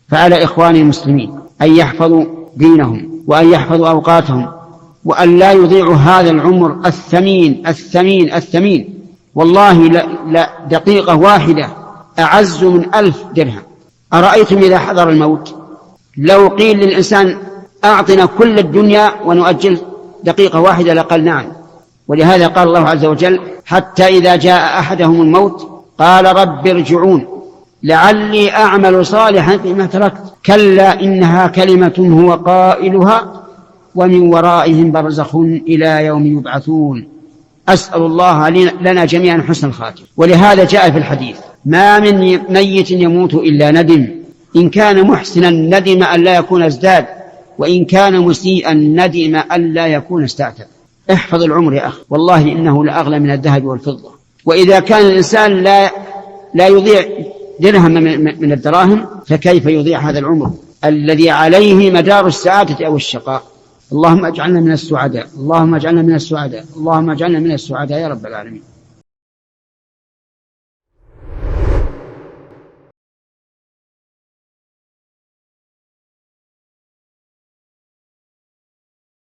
فعلى إخواني المسلمين أن يحفظوا دينهم وأن يحفظوا أوقاتهم وأن لا يضيعوا هذا العمر الثمين الثمين الثمين. والله لا دقيقة واحدة أعز من 1000 درهم. أرأيتم إذا حضر الموت لو قيل للإنسان أعطنا كل الدنيا ونؤجل دقيقة واحدة لقال نعم. ولهذا قال الله عز وجل حتى إذا جاء أحدهم الموت قال رب ارجعون لعلي أعمل صالحا فيما تركت كلا إنها كلمة هو قائلها ومن ورائهم برزخ إلى يوم يبعثون. أسأل الله لنا جميعا حسن الخاتمة. ولهذا جاء في الحديث ما من ميت يموت إلا ندم، إن كان محسنا ندم أن لا يكون ازداد، وإن كان مسيئا ندم أن لا يكون استعتب. احفظ العمر يا أخي، والله إنه لأغلى من الذهب والفضة. وإذا كان الإنسان لا يضيع درهم من الدراهم فكيف يضيع هذا العمر الذي عليه مدار السعادة أو الشقاء؟ اللهم اجعلنا من السعداء، اللهم اجعلنا من السعداء، اللهم اجعلنا من السعداء يا رب العالمين.